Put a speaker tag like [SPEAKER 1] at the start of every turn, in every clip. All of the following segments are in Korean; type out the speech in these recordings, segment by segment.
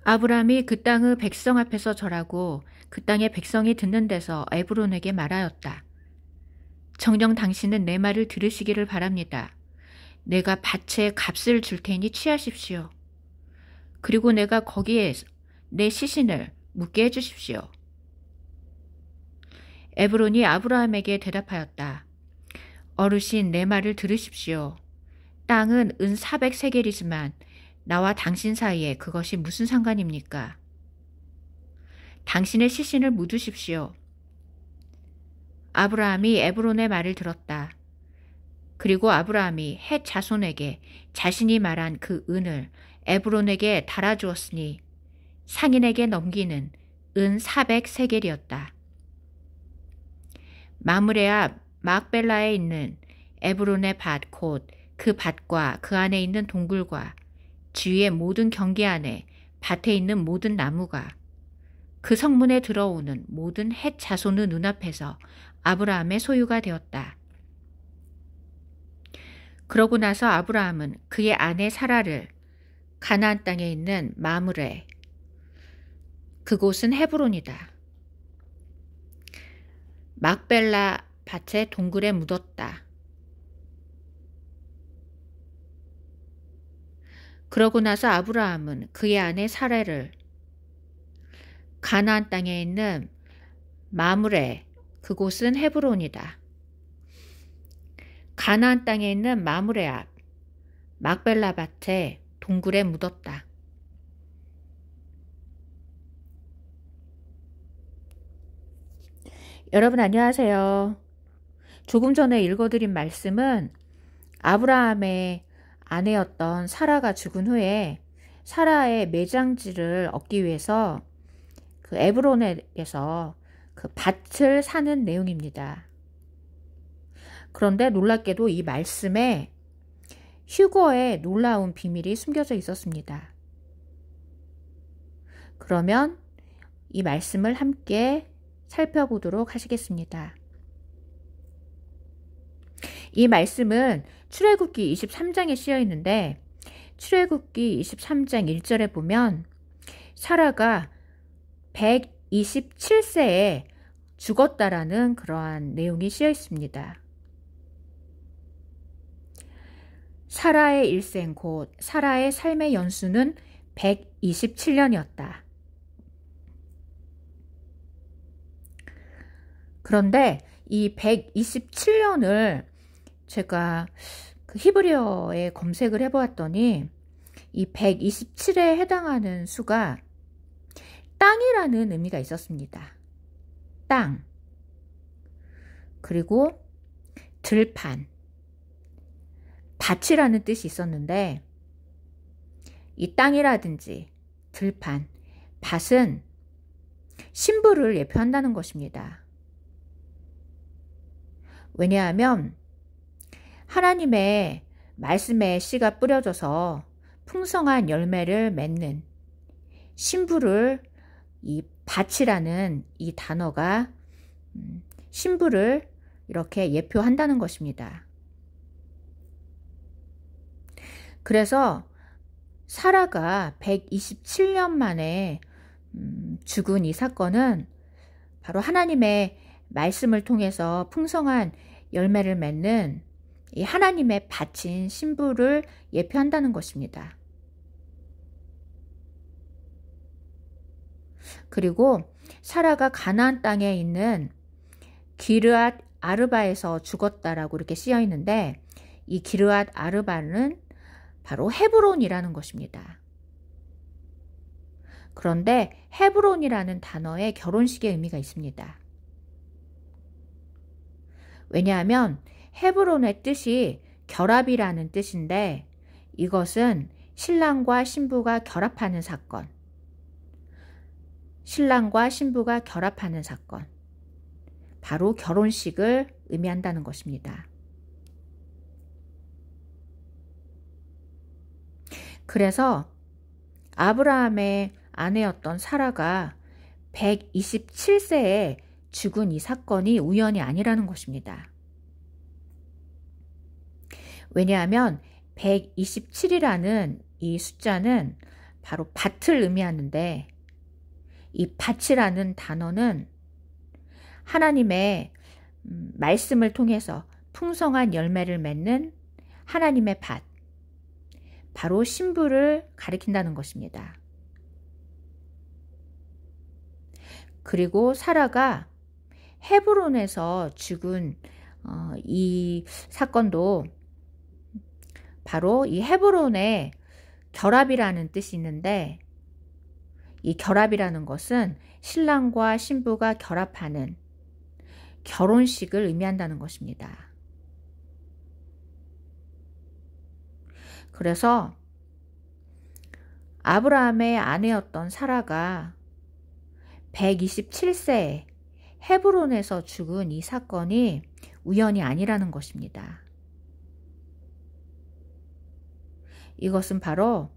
[SPEAKER 1] 아브라함이 그 땅의 백성 앞에서 절하고 그 땅의 백성이 듣는 데서 에브론에게 말하였다. 정녕 당신은 내 말을 들으시기를 바랍니다. 내가 밭에 값을 줄 테니 취하십시오. 그리고 내가 거기에 내 시신을 묻게 해주십시오. 에브론이 아브라함에게 대답하였다. 어르신, 내 말을 들으십시오. 땅은 은 400세겔이지만 나와 당신 사이에 그것이 무슨 상관입니까? 당신의 시신을 묻으십시오. 아브라함이 에브론의 말을 들었다. 그리고 아브라함이 헷 자손에게 자신이 말한 그 은을 에브론에게 달아주었으니 상인에게 넘기는 은 400세겔이었다. 마므레 앞 막벨라에 있는 에브론의 밭 곧 그 밭과 그 안에 있는 동굴과 주위의 모든 경계 안에 밭에 있는 모든 나무가 그 성문에 들어오는 모든 헷 자손의 눈앞에서 아브라함의 소유가 되었다. 그러고 나서 아브라함은 그의 아내 사라를 가나안 땅에 있는 마므레, 그곳은 헤브론이다. 막벨라 밭의 동굴에 묻었다. 그러고 나서 아브라함은 그의 아내 사라를 가나안 땅에 있는 마므레, 그곳은 헤브론이다. 가나안 땅에 있는 마므레 앞 막벨라 밭의 동굴에 묻었다. 여러분 안녕하세요. 조금 전에 읽어드린 말씀은 아브라함의 아내였던 사라가 죽은 후에 사라의 매장지를 얻기 위해서 그 에브론에서 그 밭을 사는 내용입니다. 그런데 놀랍게도 이 말씀에 휴거의 놀라운 비밀이 숨겨져 있었습니다. 그러면 이 말씀을 함께 살펴보도록 하시겠습니다. 이 말씀은 출애굽기 23장에 쓰여 있는데 출애굽기 23장 1절에 보면 사라가 127세에 죽었다라는 그러한 내용이 쓰여 있습니다. 사라의 일생 곧 사라의 삶의 연수는 127년이었다. 그런데 이 127년을 제가 그 히브리어에 검색을 해보았더니 이 127에 해당하는 수가 땅이라는 의미가 있었습니다. 땅. 그리고 들판. 밭이라는 뜻이 있었는데 이 땅이라든지 들판, 밭은 신부를 예표한다는 것입니다. 왜냐하면 하나님의 말씀에 씨가 뿌려져서 풍성한 열매를 맺는 신부를 이 밭이라는 이 단어가 신부를 이렇게 예표한다는 것입니다. 그래서 사라가 127년 만에 죽은 이 사건은 바로 하나님의 말씀을 통해서 풍성한 열매를 맺는 이 하나님의 밭인 신부를 예표한다는 것입니다. 그리고 사라가 가나안 땅에 있는 기르앗 아르바에서 죽었다라고 이렇게 쓰여 있는데 이 기르앗 아르바는 바로 헤브론이라는 것입니다. 그런데 헤브론이라는 단어에 결혼식의 의미가 있습니다. 왜냐하면 헤브론의 뜻이 결합이라는 뜻인데 이것은 신랑과 신부가 결합하는 사건, 신랑과 신부가 결합하는 사건, 바로 결혼식을 의미한다는 것입니다. 그래서 아브라함의 아내였던 사라가 127세에 죽은 이 사건이 우연이 아니라는 것입니다. 왜냐하면 127이라는 이 숫자는 바로 밭을 의미하는데, 이 밭이라는 단어는 하나님의 말씀을 통해서 풍성한 열매를 맺는 하나님의 밭, 바로 신부를 가리킨다는 것입니다. 그리고 사라가 헤브론에서 죽은 이 사건도 바로 이 헤브론의 결합이라는 뜻이 있는데, 이 결합이라는 것은 신랑과 신부가 결합하는 결혼식을 의미한다는 것입니다. 그래서 아브라함의 아내였던 사라가 127세에 헤브론에서 죽은 이 사건이 우연이 아니라는 것입니다. 이것은 바로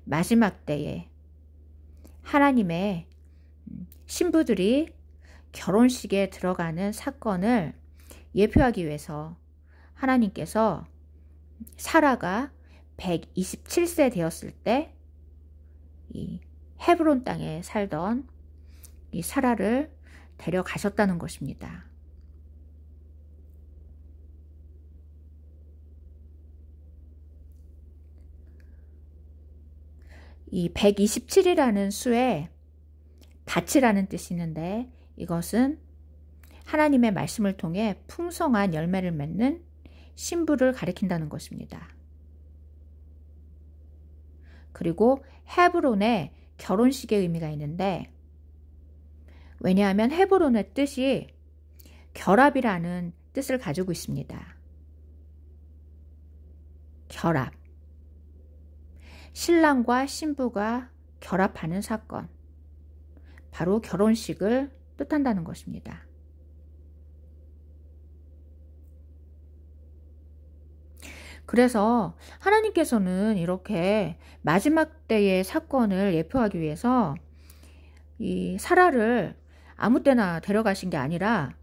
[SPEAKER 1] 마지막 때에 하나님의 신부들이 결혼식에 들어가는 사건을 예표하기 위해서 하나님께서 사라가 127세 되었을 때 이 헤브론 땅에 살던 이 사라를 데려가셨다는 것입니다. 이 127이라는 수에 밭이라는 뜻이 있는데, 이것은 하나님의 말씀을 통해 풍성한 열매를 맺는 신부를 가리킨다는 것입니다. 그리고 헤브론에 결혼식의 의미가 있는데, 왜냐하면 헤브론의 뜻이 결합이라는 뜻을 가지고 있습니다. 결합. 신랑과 신부가 결합하는 사건. 바로 결혼식을 뜻한다는 것입니다. 그래서 하나님께서는 이렇게 마지막 때의 사건을 예표하기 위해서 이 사라를 아무 때나 데려가신 게 아니라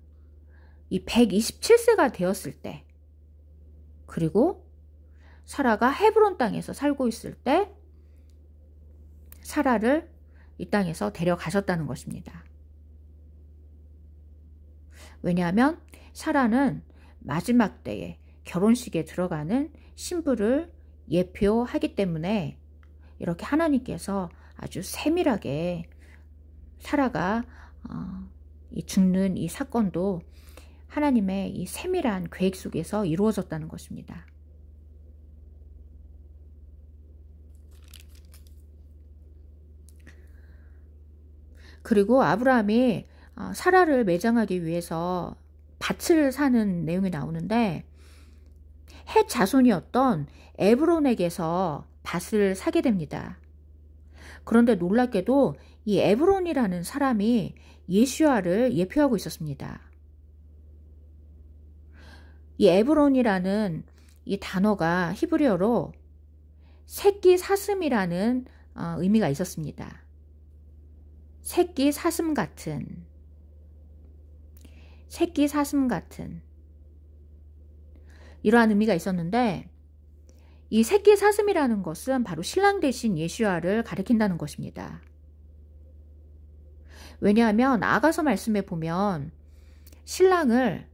[SPEAKER 1] 이 127세가 되었을 때, 그리고 사라가 헤브론 땅에서 살고 있을 때 사라를 이 땅에서 데려가셨다는 것입니다. 왜냐하면 사라는 마지막 때에 결혼식에 들어가는 신부를 예표하기 때문에 이렇게 하나님께서 아주 세밀하게 사라가 죽는 이 사건도 하나님의 이 세밀한 계획 속에서 이루어졌다는 것입니다. 그리고 아브라함이 사라를 매장하기 위해서 밭을 사는 내용이 나오는데, 헷 자손이었던 에브론에게서 밭을 사게 됩니다. 그런데 놀랍게도 이 에브론이라는 사람이 예수아를 예표하고 있었습니다. 이 에브론이라는 이 단어가 히브리어로 새끼 사슴이라는 의미가 있었습니다. 새끼 사슴 같은, 새끼 사슴 같은 이러한 의미가 있었는데, 이 새끼 사슴이라는 것은 바로 신랑 대신 예수아를 가리킨다는 것입니다. 왜냐하면 아가서 말씀에 보면 신랑을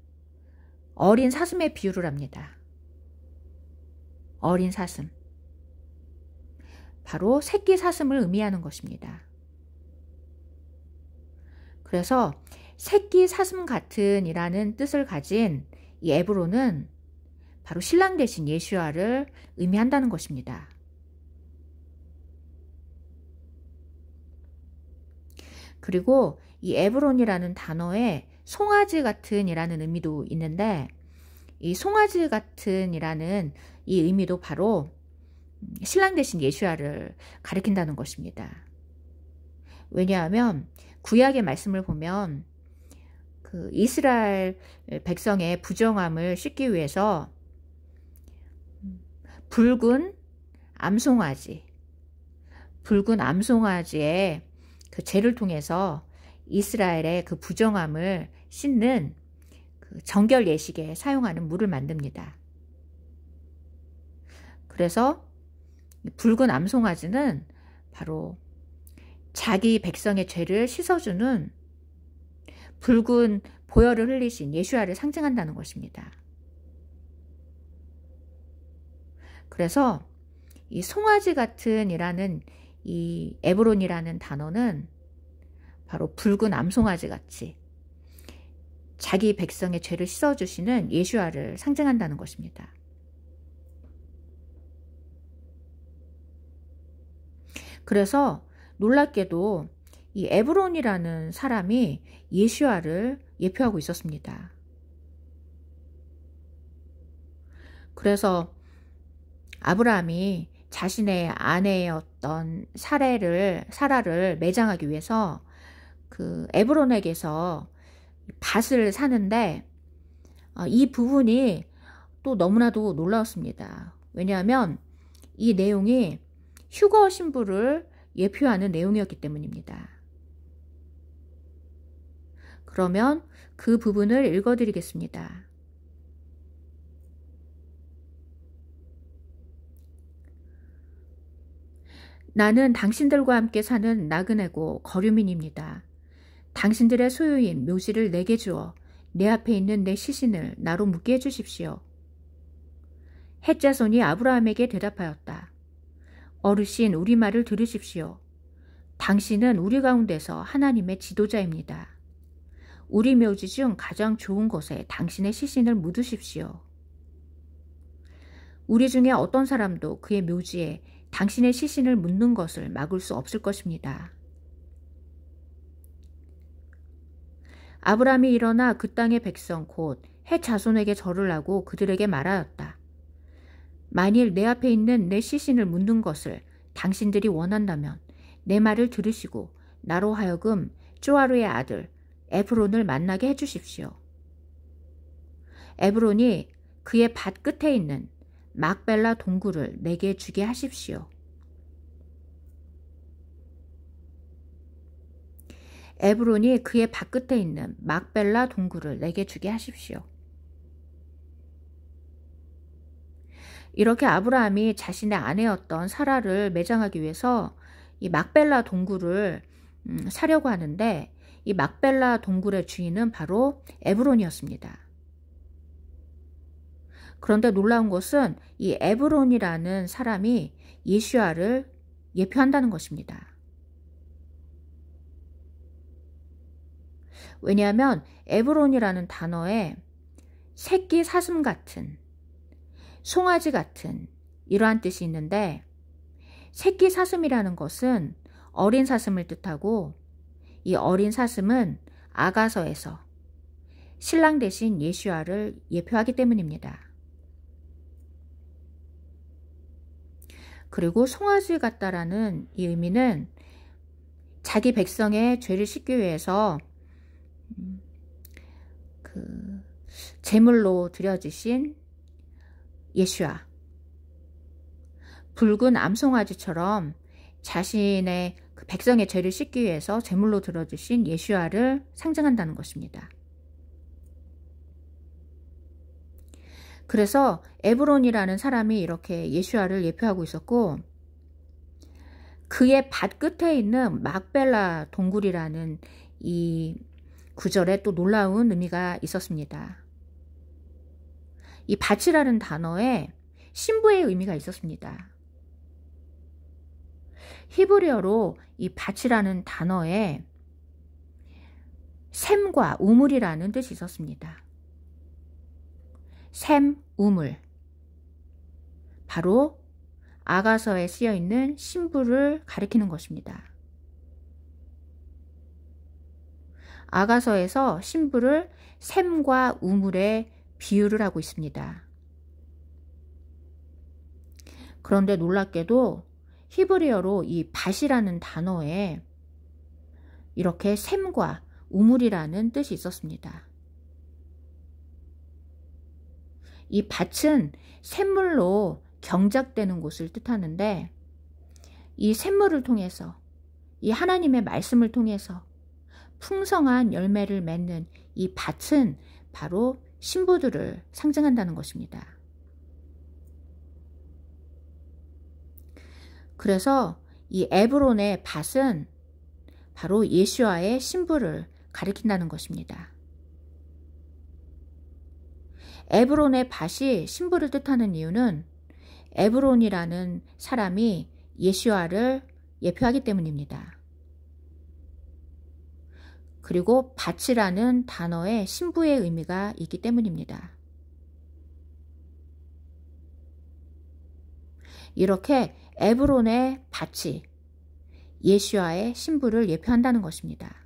[SPEAKER 1] 어린 사슴에 비유를 합니다. 어린 사슴. 바로 새끼 사슴을 의미하는 것입니다. 그래서 새끼 사슴 같은 이라는 뜻을 가진 이 에브론은 바로 신랑 대신 예수아를 의미한다는 것입니다. 그리고 이 에브론이라는 단어에 송아지 같은 이라는 의미도 있는데, 이 송아지 같은 이라는 이 의미도 바로 신랑 대신 예수아를 가리킨다는 것입니다. 왜냐하면 구약의 말씀을 보면 그 이스라엘 백성의 부정함을 씻기 위해서 붉은 암송아지의 그 죄를 통해서 이스라엘의 그 부정함을 씻는 그 정결 예식에 사용하는 물을 만듭니다. 그래서 붉은 암송아지는 바로 자기 백성의 죄를 씻어주는 붉은 보혈을 흘리신 예수야를 상징한다는 것입니다. 그래서 이 송아지 같은 이라는 이 에브론이라는 단어는 바로 붉은 암송아지 같이 자기 백성의 죄를 씻어주시는 예수야를 상징한다는 것입니다. 그래서 놀랍게도 이 에브론이라는 사람이 예수야를 예표하고 있었습니다. 그래서 아브라함이 자신의 아내였던 사라를 매장하기 위해서 그 에브론에게서 밭을 사는데 이 부분이 또 너무나도 놀라웠습니다. 왜냐하면 이 내용이 휴거 신부를 예표하는 내용이었기 때문입니다. 그러면 그 부분을 읽어드리겠습니다. 나는 당신들과 함께 사는 나그네고 거류민입니다. 당신들의 소유인 묘지를 내게 주어 내 앞에 있는 내 시신을 나로 묻게 해주십시오. 헷 자손이 아브라함에게 대답하였다. 어르신, 우리 말을 들으십시오. 당신은 우리 가운데서 하나님의 지도자입니다. 우리 묘지 중 가장 좋은 곳에 당신의 시신을 묻으십시오. 우리 중에 어떤 사람도 그의 묘지에 당신의 시신을 묻는 것을 막을 수 없을 것입니다. 아브라함이 일어나 그 땅의 백성 곧 헷 자손에게 절을 하고 그들에게 말하였다. 만일 내 앞에 있는 내 시신을 묻는 것을 당신들이 원한다면 내 말을 들으시고 나로 하여금 쪼아르의 아들 에브론을 만나게 해주십시오. 에브론이 그의 밭 끝에 있는 막벨라 동굴을 내게 주게 하십시오. 에브론이 그의 밭 끝에 있는 막벨라 동굴을 내게 주게 하십시오. 이렇게 아브라함이 자신의 아내였던 사라를 매장하기 위해서 이 막벨라 동굴을 사려고 하는데 이 막벨라 동굴의 주인은 바로 에브론이었습니다. 그런데 놀라운 것은 이 에브론이라는 사람이 예수야를 예표한다는 것입니다. 왜냐하면 에브론이라는 단어에 새끼 사슴 같은, 송아지 같은 이러한 뜻이 있는데 새끼 사슴이라는 것은 어린 사슴을 뜻하고 이 어린 사슴은 아가서에서 신랑 대신 예수야를 예표하기 때문입니다. 그리고 송아지 같다라는 이 의미는 자기 백성의 죄를 씻기 위해서 그 제물로 드려지신 예수야, 붉은 암송아지처럼 자신의 그 백성의 죄를 씻기 위해서 제물로 들어주신 예수야를 상징한다는 것입니다. 그래서 에브론이라는 사람이 이렇게 예수야를 예표하고 있었고 그의 밭 끝에 있는 막벨라 동굴이라는 이 구절에 또 놀라운 의미가 있었습니다. 이 밭이라는 단어에 신부의 의미가 있었습니다. 히브리어로 이 밭이라는 단어에 샘과 우물이라는 뜻이 있었습니다. 샘, 우물. 바로 아가서에 쓰여 있는 신부를 가리키는 것입니다. 아가서에서 신부를 샘과 우물에 비유를 하고 있습니다. 그런데 놀랍게도 히브리어로 이 밭이라는 단어에 이렇게 샘과 우물이라는 뜻이 있었습니다. 이 밭은 샘물로 경작되는 곳을 뜻하는데 이 샘물을 통해서 이 하나님의 말씀을 통해서 풍성한 열매를 맺는 이 밭은 바로 신부들을 상징한다는 것입니다. 그래서 이 에브론의 밭은 바로 예수와의 신부를 가리킨다는 것입니다. 에브론의 밭이 신부를 뜻하는 이유는 에브론이라는 사람이 예수와를 예표하기 때문입니다. 그리고 밭이라는 단어에 신부의 의미가 있기 때문입니다. 이렇게 에브론의 밭이 예수와의 신부를 예표한다는 것입니다.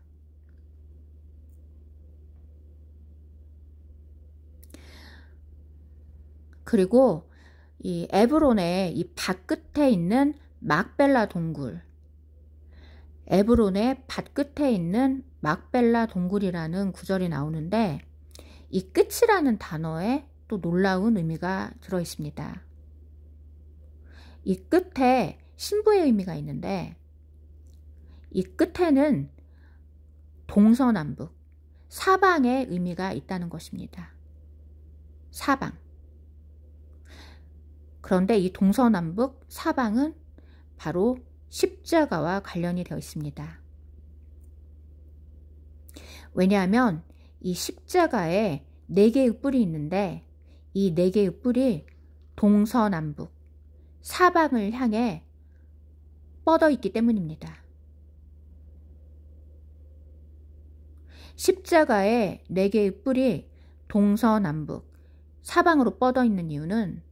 [SPEAKER 1] 그리고 이 에브론의 이 밭 끝에 있는 막벨라 동굴, 에브론의 밭 끝에 있는 막벨라 동굴이라는 구절이 나오는데 이 끝이라는 단어에 또 놀라운 의미가 들어 있습니다. 이 끝에 신부의 의미가 있는데 이 끝에는 동서남북, 사방의 의미가 있다는 것입니다. 사방. 그런데 이 동서남북 사방은 바로 십자가와 관련이 되어 있습니다. 왜냐하면 이 십자가에 4개의 뿔이 있는데 이 4개의 뿔이 동서남북, 사방을 향해 뻗어 있기 때문입니다. 십자가에 4개의 뿔이 동서남북, 사방으로 뻗어 있는 이유는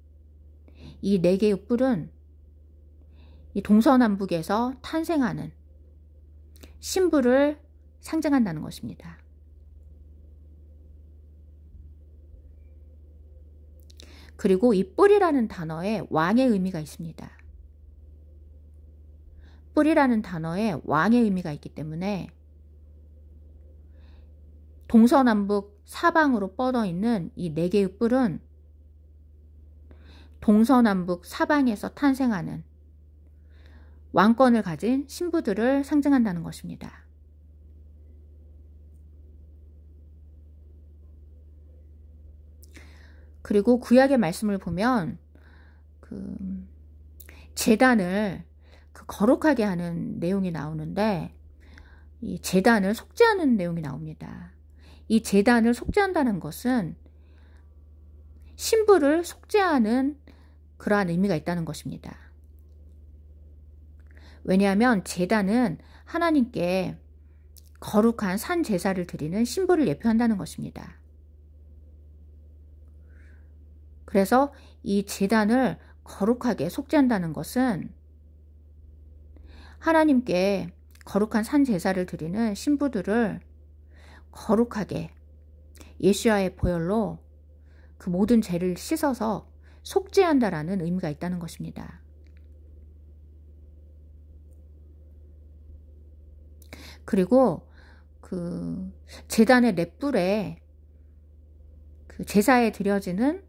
[SPEAKER 1] 이 4개의 뿔은 이 동서남북에서 탄생하는 신부를 상징한다는 것입니다. 그리고 이 뿔이라는 단어에 왕의 의미가 있습니다. 뿔이라는 단어에 왕의 의미가 있기 때문에 동서남북 사방으로 뻗어 있는 이 4개의 뿔은 동서남북 사방에서 탄생하는 왕권을 가진 신부들을 상징한다는 것입니다. 그리고 구약의 말씀을 보면 제단을 거룩하게 하는 내용이 나오는데 이 제단을 속죄하는 내용이 나옵니다. 이 제단을 속죄한다는 것은 신부를 속죄하는 그러한 의미가 있다는 것입니다. 왜냐하면 제단은 하나님께 거룩한 산 제사를 드리는 신부를 예표한다는 것입니다. 그래서 이 제단을 거룩하게 속죄한다는 것은 하나님께 거룩한 산 제사를 드리는 신부들을 거룩하게 예수와의 보혈로 그 모든 죄를 씻어서 속죄한다라는 의미가 있다는 것입니다. 그리고 제단의 렛불에 제사에 드려지는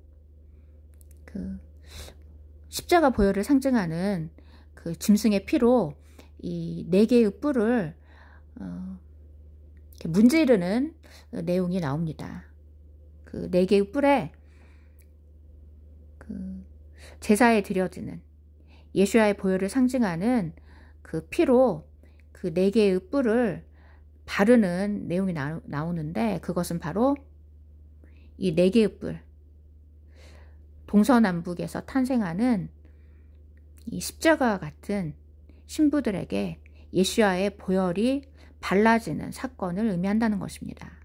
[SPEAKER 1] 십자가 보혈을 상징하는 짐승의 피로 이 4개의 뿔을 문지르는 내용이 나옵니다. 4개의 뿔에 제사에 드려지는 예수와의 보혈을 상징하는 피로 4개의 뿔을 바르는 내용이 나오는데 그것은 바로 이 4개의 뿔, 동서남북에서 탄생하는 이 십자가와 같은 신부들에게 예수와의 보혈이 발라지는 사건을 의미한다는 것입니다.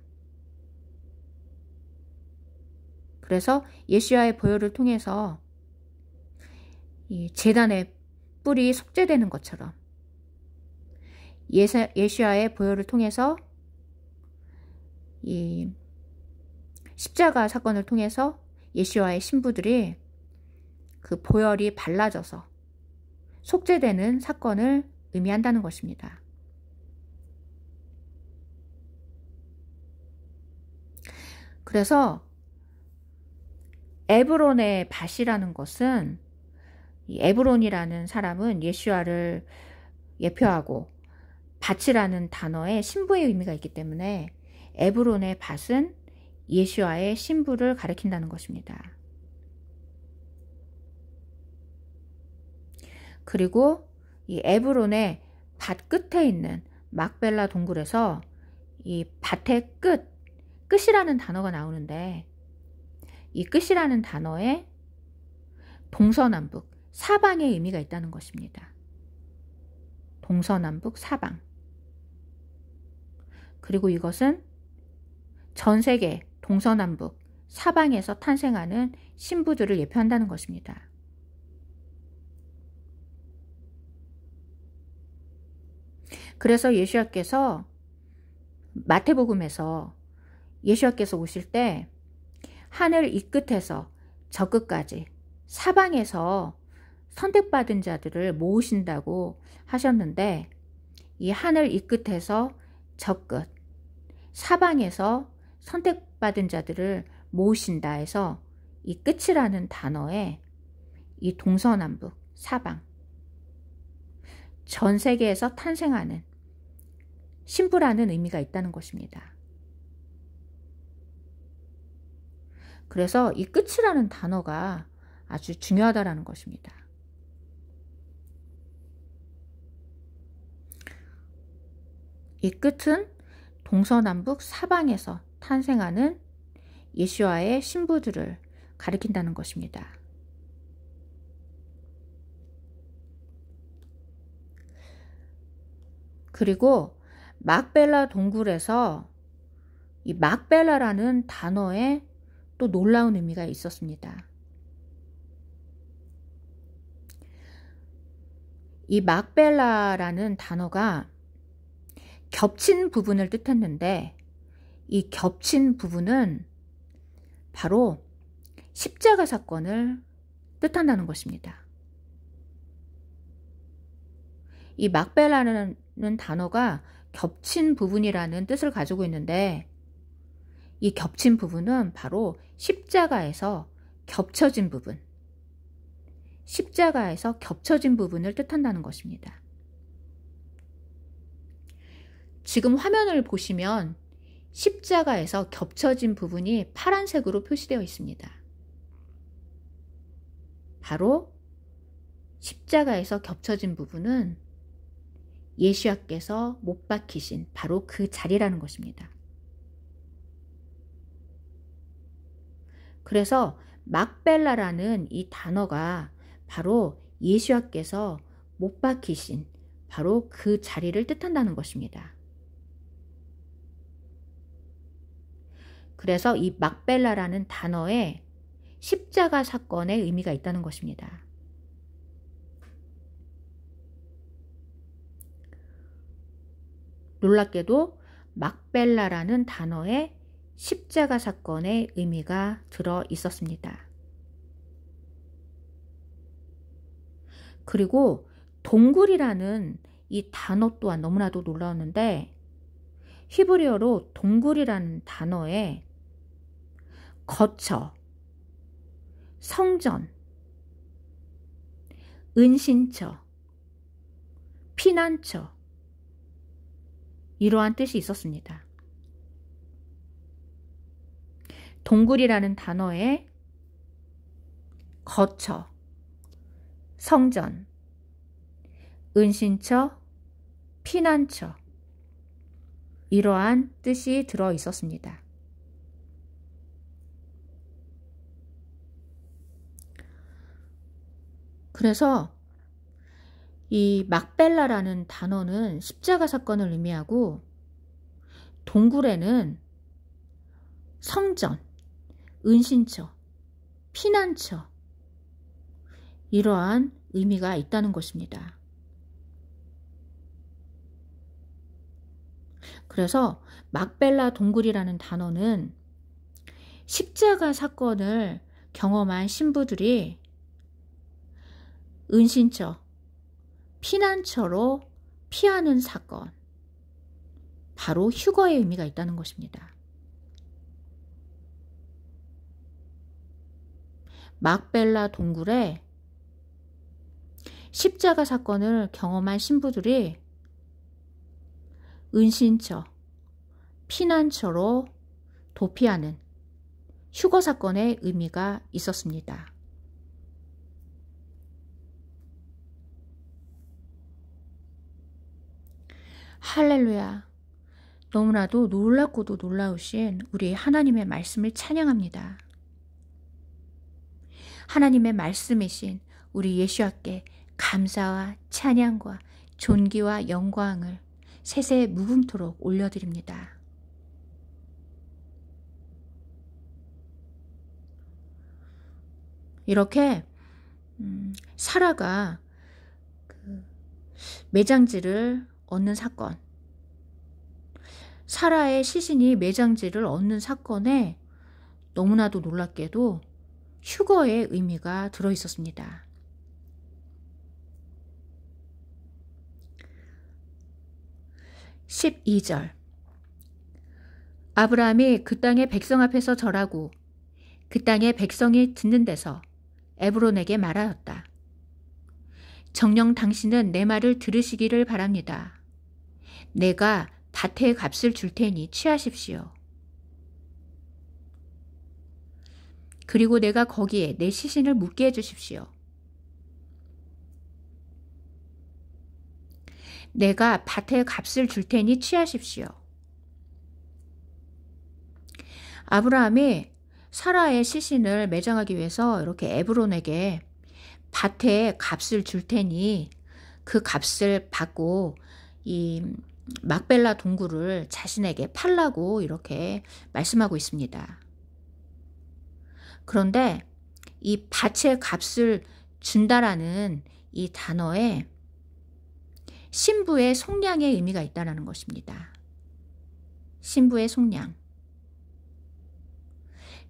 [SPEAKER 1] 그래서 예수와의 보혈을 통해서 이 제단의 뿔이 속죄되는 것처럼 예수와의 보혈을 통해서 이 십자가 사건을 통해서 예수와의 신부들이 보혈이 발라져서 속죄되는 사건을 의미한다는 것입니다. 그래서 에브론의 밭이라는 것은 이 에브론이라는 사람은 예수와를 예표하고 밭이라는 단어에 신부의 의미가 있기 때문에 에브론의 밭은 예수와의 신부를 가리킨다는 것입니다. 그리고 이 에브론의 밭 끝에 있는 막벨라 동굴에서 이 밭의 끝이라는 단어가 나오는데, 이 끝이라는 단어에 동서남북, 사방의 의미가 있다는 것입니다. 동서남북, 사방. 그리고 이것은 전 세계 동서남북, 사방에서 탄생하는 신부들을 예표한다는 것입니다. 그래서 예수님께서 마태복음에서 예수님께서 오실 때 하늘 이 끝에서 저 끝까지 사방에서 선택받은 자들을 모으신다고 하셨는데, 이 하늘 이 끝에서 저 끝, 사방에서 선택받은 자들을 모으신다 해서 이 끝이라는 단어에 이 동서남북, 사방, 전 세계에서 탄생하는 신부라는 의미가 있다는 것입니다. 그래서 이 끝이라는 단어가 아주 중요하다는 것입니다. 이 끝은 동서남북 사방에서 탄생하는 예수와의 신부들을 가리킨다는 것입니다. 그리고 막벨라 동굴에서 이 막벨라라는 단어에 또 놀라운 의미가 있었습니다. 이 막벨라라는 단어가 겹친 부분을 뜻했는데, 이 겹친 부분은 바로 십자가 사건을 뜻한다는 것입니다. 이 막벨라는 단어가 겹친 부분이라는 뜻을 가지고 있는데, 이 겹친 부분은 바로 십자가에서 겹쳐진 부분, 십자가에서 겹쳐진 부분을 뜻한다는 것입니다. 지금 화면을 보시면 십자가에서 겹쳐진 부분이 파란색으로 표시되어 있습니다. 바로 십자가에서 겹쳐진 부분은 예수님께서 못 박히신 바로 그 자리라는 것입니다. 그래서 막벨라라는 이 단어가 바로 예수님께서 못 박히신 바로 그 자리를 뜻한다는 것입니다. 그래서 이 막벨라라는 단어에 십자가 사건의 의미가 있다는 것입니다. 놀랍게도 막벨라라는 단어에 십자가 사건의 의미가 들어 있었습니다. 그리고 동굴이라는 이 단어 또한 너무나도 놀라웠는데, 히브리어로 동굴이라는 단어에 거처, 성전, 은신처, 피난처, 이러한 뜻이 있었습니다. 동굴이라는 단어에 거처, 성전, 은신처, 피난처, 이러한 뜻이 들어 있었습니다. 그래서 이 막벨라라는 단어는 십자가 사건을 의미하고, 동굴에는 성전, 은신처, 피난처, 이러한 의미가 있다는 것입니다. 그래서 막벨라 동굴이라는 단어는 십자가 사건을 경험한 신부들이 은신처, 피난처로 피하는 사건, 바로 휴거의 의미가 있다는 것입니다. 막벨라 동굴에 십자가 사건을 경험한 신부들이 은신처, 피난처로 도피하는 휴거 사건의 의미가 있었습니다. 할렐루야. 너무나도 놀랍고도 놀라우신 우리 하나님의 말씀을 찬양합니다. 하나님의 말씀이신 우리 예수와께 감사와 찬양과 존귀와 영광을 세세 무궁토록 올려드립니다. 이렇게 사라가 그 매장지를 얻는 사건, 사라의 시신이 매장지를 얻는 사건에 너무나도 놀랍게도 휴거의 의미가 들어있었습니다. 12절 아브라함이 그 땅의 백성 앞에서 절하고 그 땅의 백성이 듣는 데서 에브론에게 말하였다. 정녕 당신은 내 말을 들으시기를 바랍니다. 내가 밭의 값을 줄 테니 취하십시오. 그리고 내가 거기에 내 시신을 묻게 해주십시오. 내가 밭의 값을 줄 테니 취하십시오. 아브라함이 사라의 시신을 매장하기 위해서 이렇게 에브론에게 밭의 값을 줄 테니 그 값을 받고 이 막벨라 동굴을 자신에게 팔라고 이렇게 말씀하고 있습니다. 그런데 이 밭의 값을 준다라는 이 단어에 신부의 속량의 의미가 있다는 것입니다. 신부의 속량.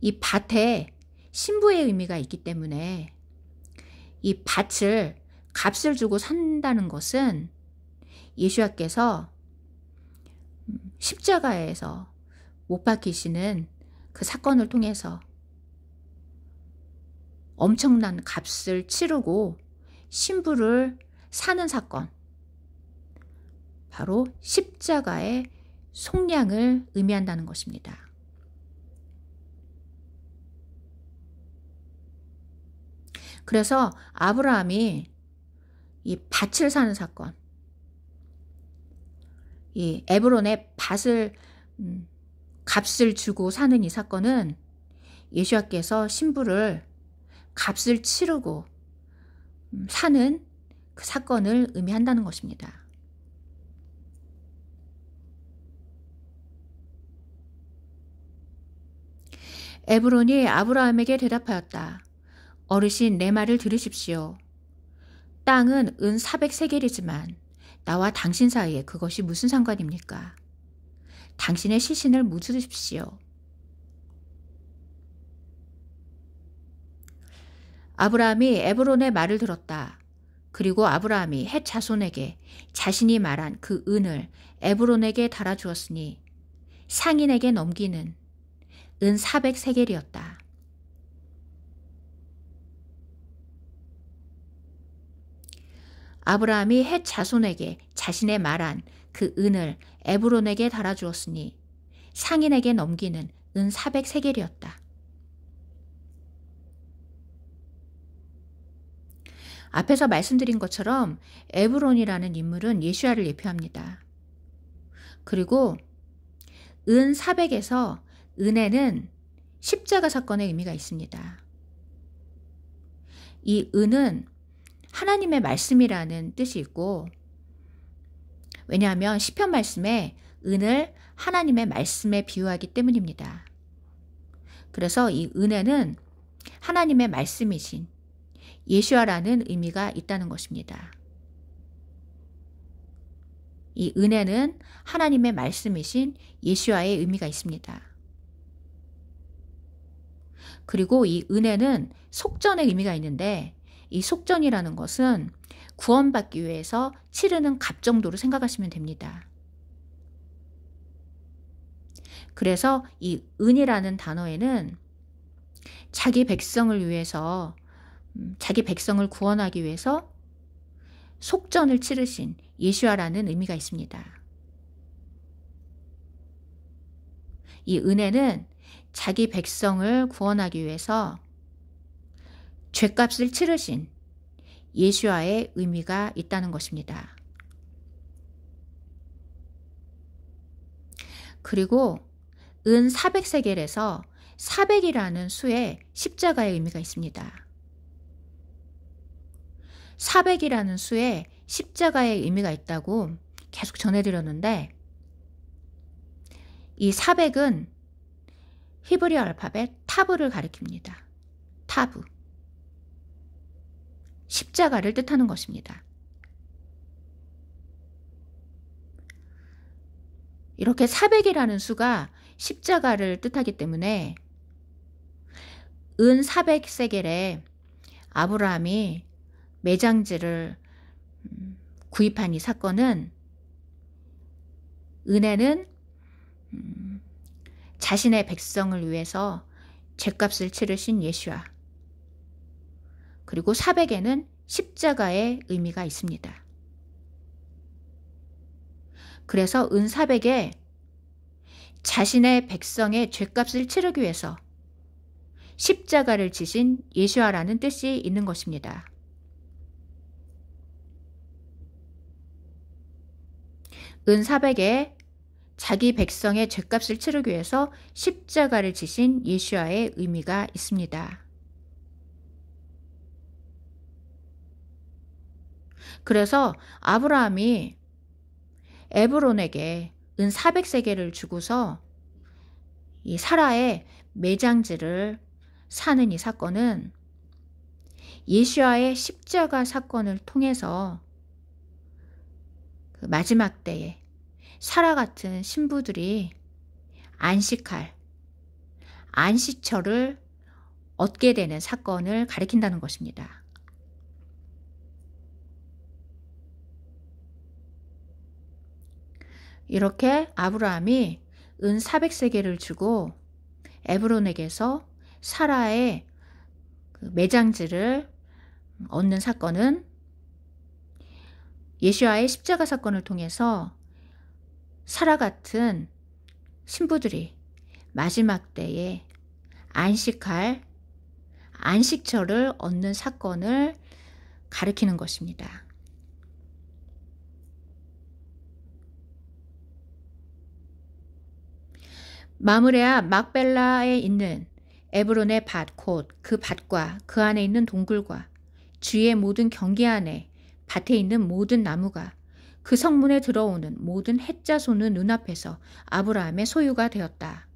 [SPEAKER 1] 이 밭에 신부의 의미가 있기 때문에 이 밭을 값을 주고 산다는 것은 예수와께서 십자가에서 못 박히시는 그 사건을 통해서 엄청난 값을 치르고 신부를 사는 사건, 바로 십자가의 속량을 의미한다는 것입니다. 그래서 아브라함이 이 밭을 사는 사건, 이 에브론의 밭을 값을 주고 사는 이 사건은 예수와께서 신부를 값을 치르고 사는 그 사건을 의미한다는 것입니다. 에브론이 아브라함에게 대답하였다. 어르신, 내 말을 들으십시오. 땅은 은 400세겔이지만 나와 당신 사이에 그것이 무슨 상관입니까? 당신의 시신을 묻으십시오. 아브라함이 에브론의 말을 들었다. 그리고 아브라함이 헷 자손에게 자신이 말한 그 은을 에브론에게 달아주었으니 상인에게 넘기는 은 400세겔이었다. 아브라함이 헷 자손에게 자신의 말한 그 은을 에브론에게 달아주었으니 상인에게 넘기는 은 400세겔이었다. 앞에서 말씀드린 것처럼 에브론이라는 인물은 예수야를 예표합니다. 그리고 은 400에서 은에는 십자가 사건의 의미가 있습니다. 이 은은 하나님의 말씀이라는 뜻이 있고, 왜냐하면 시편 말씀에 은을 하나님의 말씀에 비유하기 때문입니다. 그래서 이 은에는 하나님의 말씀이신 예수야라는 의미가 있다는 것입니다. 이 은에는 하나님의 말씀이신 예수야의 의미가 있습니다. 그리고 이 은에는 속전의 의미가 있는데, 이 속전이라는 것은 구원받기 위해서 치르는 값 정도로 생각하시면 됩니다. 그래서 이 은이라는 단어에는 자기 백성을 위해서, 자기 백성을 구원하기 위해서 속전을 치르신 예수야라는 의미가 있습니다. 이 은혜는 자기 백성을 구원하기 위해서 죗값을 치르신 예수야의 의미가 있다는 것입니다. 그리고 은 400세겔에서 400이라는 수에 십자가의 의미가 있습니다. 400이라는 수에 십자가의 의미가 있다고 계속 전해드렸는데, 이 400은 히브리 알파벳 타브를 가리킵니다. 타브. 십자가를 뜻하는 것입니다. 이렇게 400이라는 수가 십자가를 뜻하기 때문에 은 400세겔에 아브라함이 매장지를 구입한 이 사건은, 은혜는 자신의 백성을 위해서 죗값을 치르신 예수와, 그리고 400에는 십자가의 의미가 있습니다. 그래서 은 400에 자신의 백성의 죗값을 치르기 위해서 십자가를 지신 예수와라는 뜻이 있는 것입니다. 은 400에 자기 백성의 죗값을 치르기 위해서 십자가를 지신 예수와의 의미가 있습니다. 그래서 아브라함이 에브론에게 은 400세겔을 주고서 이 사라의 매장지를 사는 이 사건은 예수와의 십자가 사건을 통해서 그 마지막 때에 사라 같은 신부들이 안식할 안식처를 얻게 되는 사건을 가리킨다는 것입니다. 이렇게 아브라함이 은 400세겔을 주고 에브론에게서 사라의 그 매장지를 얻는 사건은 예수와의 십자가 사건을 통해서 사라 같은 신부들이 마지막 때에 안식할 안식처를 얻는 사건을 가리키는 것입니다. 마므레아 막벨라에 있는 에브론의 밭, 곧 그 밭과 그 안에 있는 동굴과 주위의 모든 경계 안에 밭에 있는 모든 나무가 그 성문에 들어오는 모든 헷자손의 눈앞에서 아브라함의 소유가 되었다.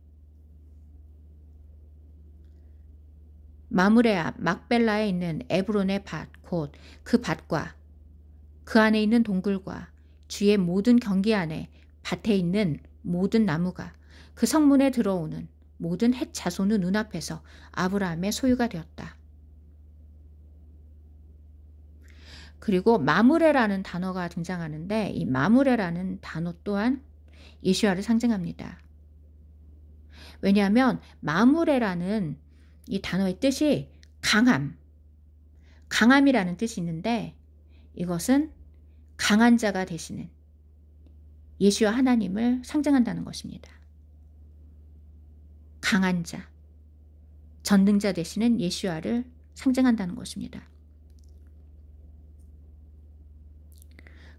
[SPEAKER 1] 마므레아 막벨라에 있는 에브론의 밭, 곧 그 밭과 그 안에 있는 동굴과 주위의 모든 경계 안에 밭에 있는 모든 나무가 그 성문에 들어오는 모든 헷 자손의 눈앞에서 아브라함의 소유가 되었다. 그리고 마므레라는 단어가 등장하는데, 이 마므레라는 단어 또한 예수와를 상징합니다. 왜냐하면 마므레라는 이 단어의 뜻이 강함, 강함이라는 뜻이 있는데, 이것은 강한 자가 되시는 예수와 하나님을 상징한다는 것입니다. 강한 자, 전능자 되시는 예수와를 상징한다는 것입니다.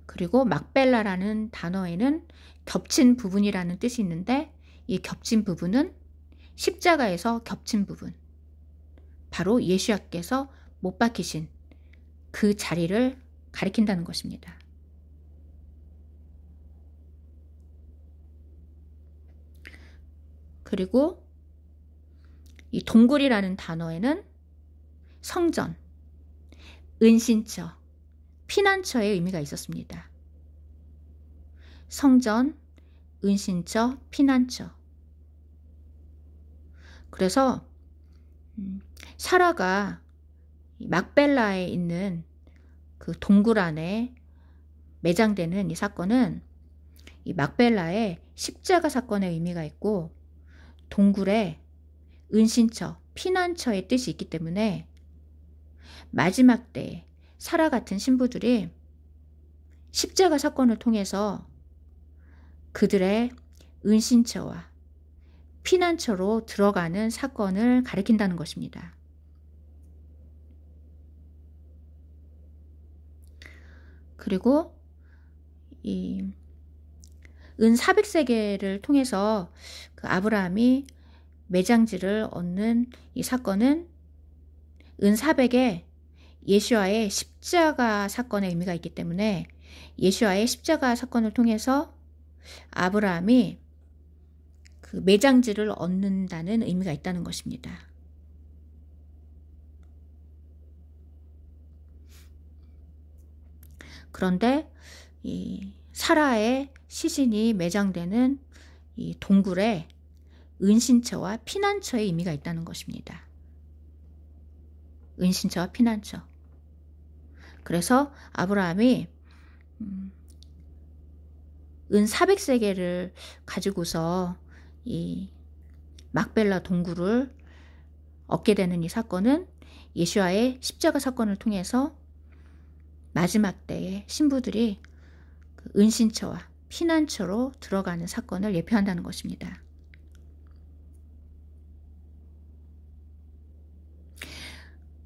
[SPEAKER 1] 그리고 막벨라라는 단어에는 겹친 부분이라는 뜻이 있는데, 이 겹친 부분은 십자가에서 겹친 부분, 바로 예수와께서 못 박히신 그 자리를 가리킨다는 것입니다. 그리고 이 동굴이라는 단어에는 성전, 은신처, 피난처의 의미가 있었습니다. 성전, 은신처, 피난처. 그래서 사라가 막벨라에 있는 그 동굴 안에 매장되는 이 사건은 이 막벨라의 십자가 사건의 의미가 있고, 동굴에 은신처, 피난처의 뜻이 있기 때문에 마지막 때에 사라 같은 신부들이 십자가 사건을 통해서 그들의 은신처와 피난처로 들어가는 사건을 가리킨다는 것입니다. 그리고 이 은 400세겔을 통해서 그 아브라함이 매장지를 얻는 이 사건은 은 400에 예수와의 십자가 사건의 의미가 있기 때문에 예수와의 십자가 사건을 통해서 아브라함이 그 매장지를 얻는다는 의미가 있다는 것입니다. 그런데 이 사라의 시신이 매장되는 이 동굴에 은신처와 피난처의 의미가 있다는 것입니다. 은신처와 피난처. 그래서 아브라함이 은 400세겔을 가지고서 이 막벨라 동굴을 얻게 되는 이 사건은 예수와의 십자가 사건을 통해서 마지막 때에 신부들이 그 은신처와 피난처로 들어가는 사건을 예표한다는 것입니다.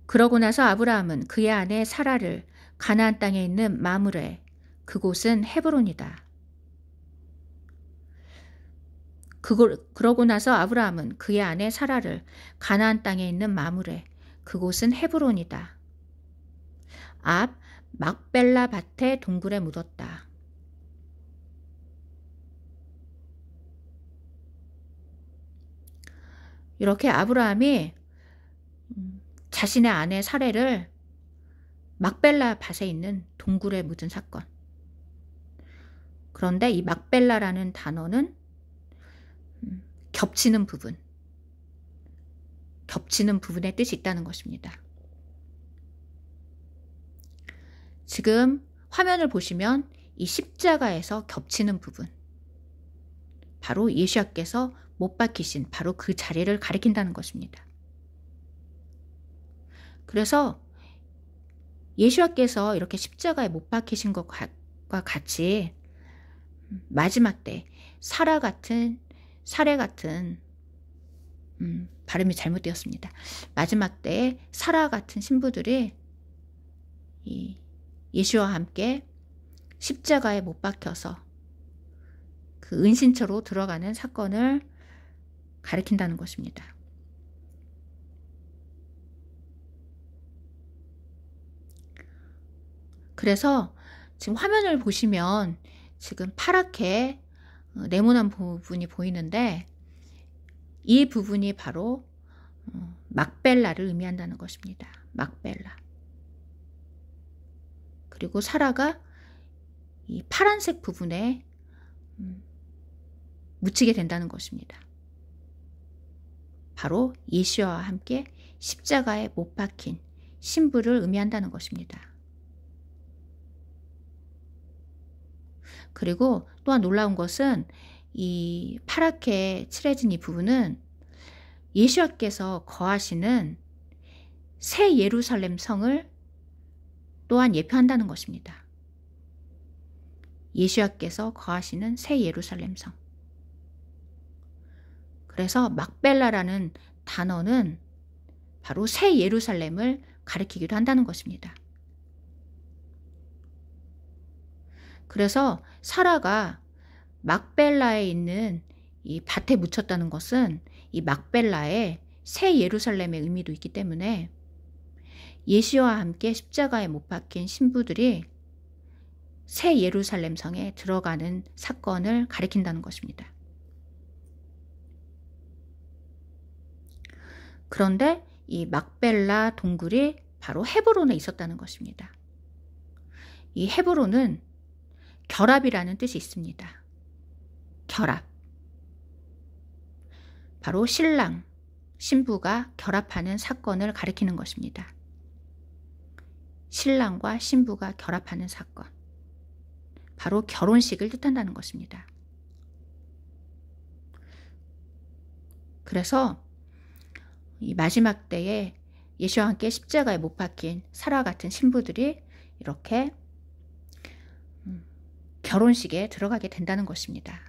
[SPEAKER 1] 그러고 나서 아브라함은 그의 아내 사라를 가나안 땅에 있는 마므레, 그곳은 헤브론이다. 그러고 나서 아브라함은 그의 아내 사라를 가나안 땅에 있는 마므레, 그곳은 헤브론이다. 앞 막벨라 밭의 동굴에 묻었다. 이렇게 아브라함이 자신의 아내 사레를 막벨라 밭에 있는 동굴에 묻은 사건. 그런데 이 막벨라라는 단어는 겹치는 부분, 겹치는 부분의 뜻이 있다는 것입니다. 지금 화면을 보시면 이 십자가에서 겹치는 부분, 바로 예수님께서 못 박히신 바로 그 자리를 가리킨다는 것입니다. 그래서 예수님께서 이렇게 십자가에 못 박히신 것과 같이 마지막 때 사례 같은 발음이 잘못되었습니다. 마지막 때에 사라 같은 신부들이 이 예수와 함께 십자가에 못 박혀서 그 은신처로 들어가는 사건을 가리킨다는 것입니다. 그래서 지금 화면을 보시면 지금 파랗게 네모난 부분이 보이는데 이 부분이 바로 막벨라를 의미한다는 것입니다. 막벨라. 그리고 사라가 이 파란색 부분에 묻히게 된다는 것입니다. 바로 예수와 함께 십자가에 못 박힌 신부를 의미한다는 것입니다. 그리고 또한 놀라운 것은 이 파랗게 칠해진 이 부분은 예수님께서 거하시는 새 예루살렘 성을 또한 예표한다는 것입니다. 예수님께서 거하시는 새 예루살렘 성. 그래서 막벨라라는 단어는 바로 새 예루살렘을 가리키기도 한다는 것입니다. 그래서 사라가 막벨라에 있는 이 밭에 묻혔다는 것은 이 막벨라에 새 예루살렘의 의미도 있기 때문에 예수와 함께 십자가에 못 박힌 신부들이 새 예루살렘 성에 들어가는 사건을 가리킨다는 것입니다. 그런데 이 막벨라 동굴이 바로 헤브론에 있었다는 것입니다. 이 헤브론은 결합이라는 뜻이 있습니다. 결합. 바로 신랑, 신부가 결합하는 사건을 가리키는 것입니다. 신랑과 신부가 결합하는 사건. 바로 결혼식을 뜻한다는 것입니다. 그래서 이 마지막 때에 예수와 함께 십자가에 못 박힌 사라 같은 신부들이 이렇게 결혼식에 들어가게 된다는 것입니다.